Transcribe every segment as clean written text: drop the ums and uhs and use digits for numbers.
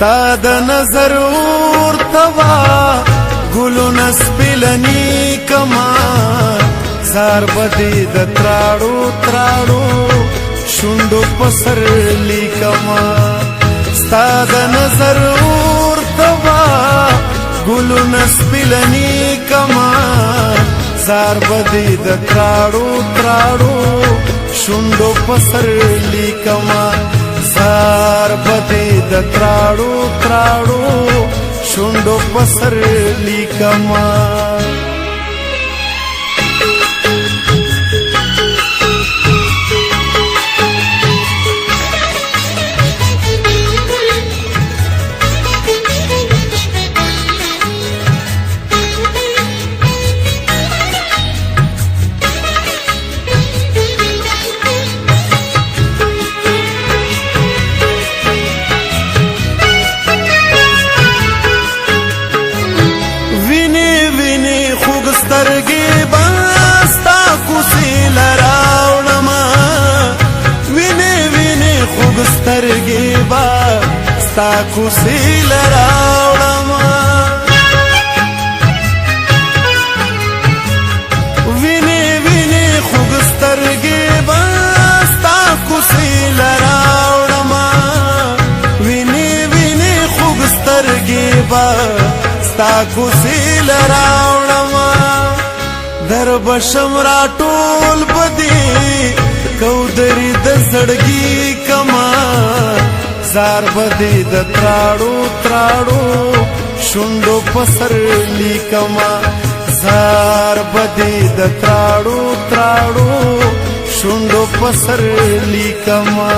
ستا د نظر ورتوا ګلو نسپلنی کما زار بدی د تراړو تراړو شوندو پسر لیکما ستا د نظر ورتوا ګلو نسپلنی کما زار بدی د تراړو تراړو شوندو پسر لیکما زار بدی د تراړو تراړو شوندو پسر لیکما سترګې باستا کوسې لراوړما وینې وینې خوږ سترګې باستا کوسې لراوړما وینې وینې خوږ سترګې باستا کوسې لراوړما وینې وینې خوږ سترګې باستا کوسې لراوړما در بشم را ټول بدی کودری د زړګي کما زار بدی د تراړو تراړو شوندو پسر لیکما زار بدی د تراړو تراړو شوندو پسر لیکما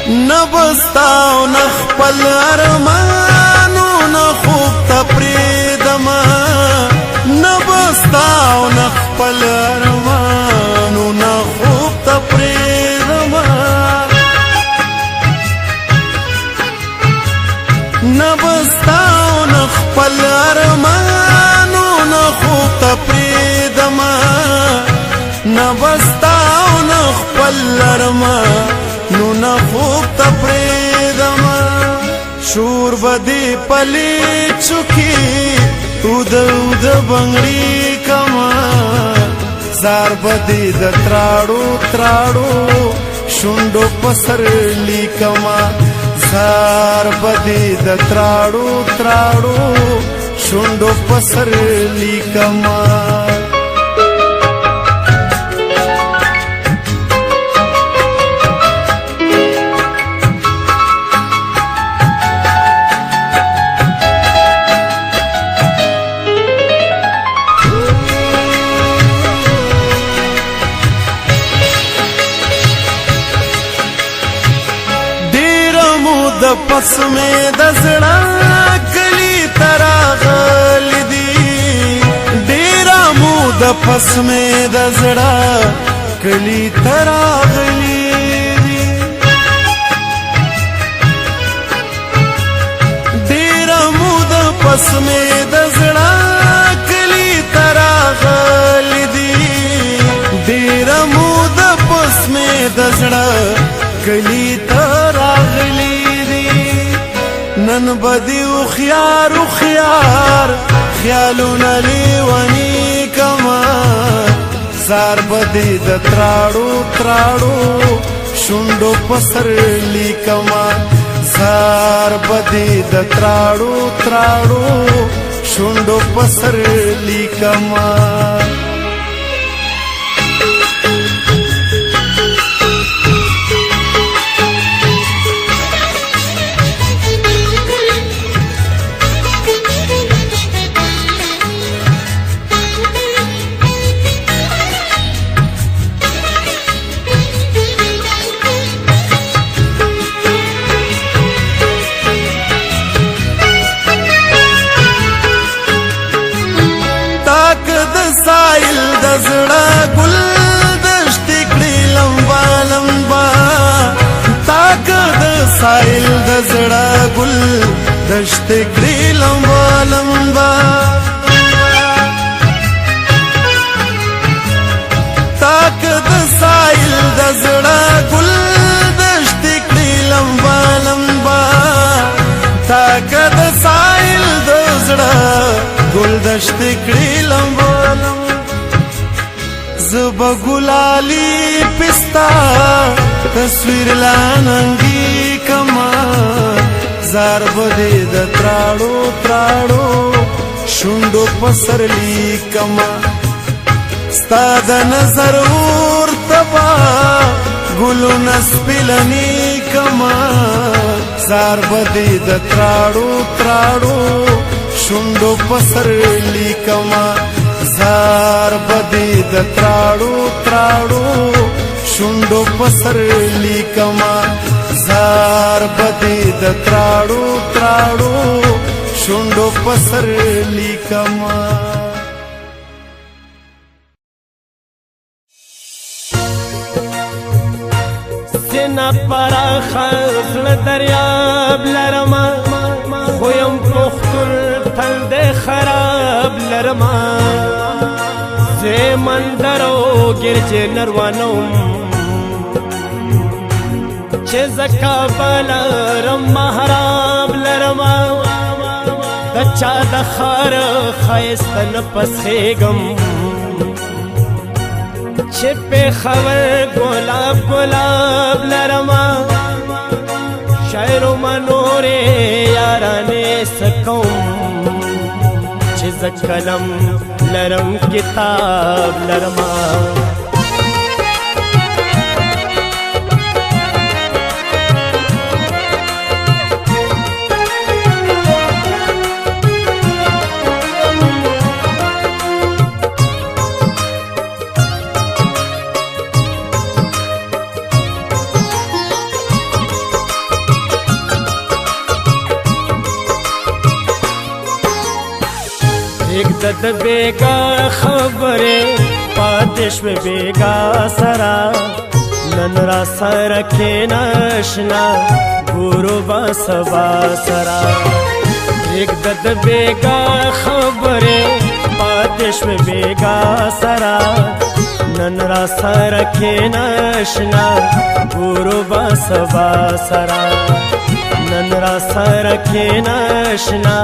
نبستاو نخپل ارمانو نخوب تپریدما نبستاو نخپل ارمانو نخوب تپریدما نبستاو نخپل ارمانو نخوب تپریدما نبستاو نخپل ارمانو نو نه خوب تپریدما شور بدی پلی چکی اود اود بنگړی کما زار بدی د تراړو تراړو شوندو پسر لیکما زار بدی د تراړو تراړو شوندو پسر لیکما د پس میں دزڑا کلی تراغل دی ډیرا مو د پس میں دزڑا کلی تراغلی دی ډیرا مو د پس میں دزڑا کلی تراغل دی ډیرا مو د پس میں دزڑا کلی تراغلی نن بدیو خيار خيار خیالونه لیونی کما زار بدی د تراړو تراړو شوندو پسر لیکما زار بدی د تراړو تراړو شوندو پسر لیکما سایل د زړه ګل دشت کړي لمبا لمبا تاک د سایل د زړه ګل دشت کړي لمبا لمبا تاک د سایل د زړه ګل دشت کړي لمبا لمبا زب گلالی پستا تصویر لاننگی کما زار بدی د تراړو تراړو شوندو پسرلی کما ستا د نظر اور تبا ګلو نسپلنی کما زار بدی د تراړو تراړو شوندو پسرلی کما زار بدی د تراړو تراړو شوندو پسر لیکما زار بدی د تراړو تراړو شوندو پسر لیکما سینا پرا خزل دریاب لرما خویم پختل تل د خراب لرما مندرو گرج نروانم چه زکا بلرم محراب لرما دچا دخار خیستن پسیگم چه پی خور گلاب گلاب لرما شاعر و منور یارانی سکم چیز کلم لرم کتاب لرما ایک دد بیگا خبره پاتش به بیگا سرا نن را سر کې ناشنا ګورو با سبا سرا ایک دد بیگا خبره پاتش به بیگا سرا نن را سر کې ناشنا ګورو با سبا سرا نن را سر کې ناشنا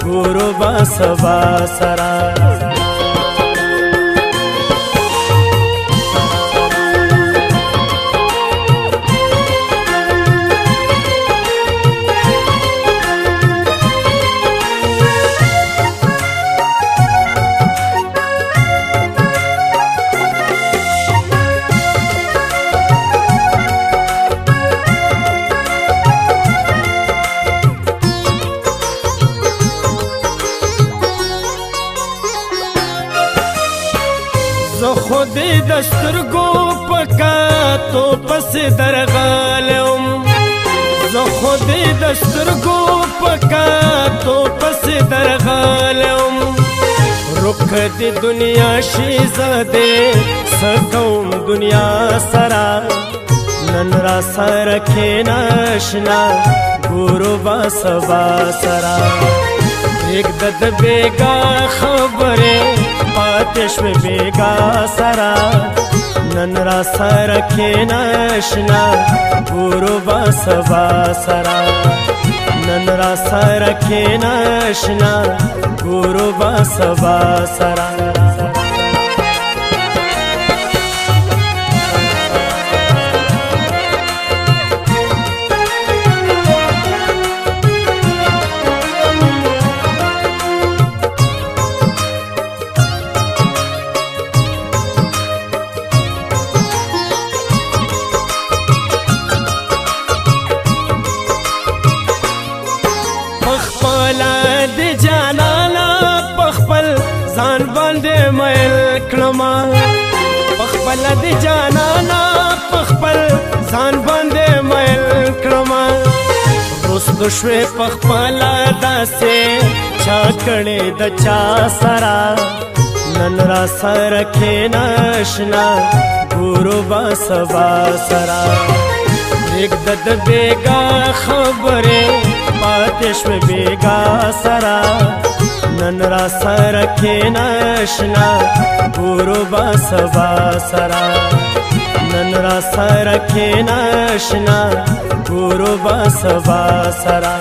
ګورو با سبا سرا خودی دسترگو پکا تو پس درغالم زو خودی دسترگو پکا تو پس درغالم رخ دی دنیا شیزده سکوم دنیا سرا نن را سر کې ناشنا ګورو با سبا سرا ایک دد بیگا خبره پاتش به بیگا سرا نن را سر کې ناشنا ګورو با سبا سرا نن را سر کې ناشنا ګورو با سبا سرا ځان باندې مېل کړما پخپل دې جانانا پخپل ځان باندې مېل کړما رست شوې پخپل داسې چا کړې د چا سرا نن را سر کې ناشنا ګورو با سبا سرا پرېږده د بېګا خبرې پاتې شوې بېګا سره نن را سره کښېنه اشنا ګورو به سبا سره نن را سره کښېنه اشنا ګورو به سبا سره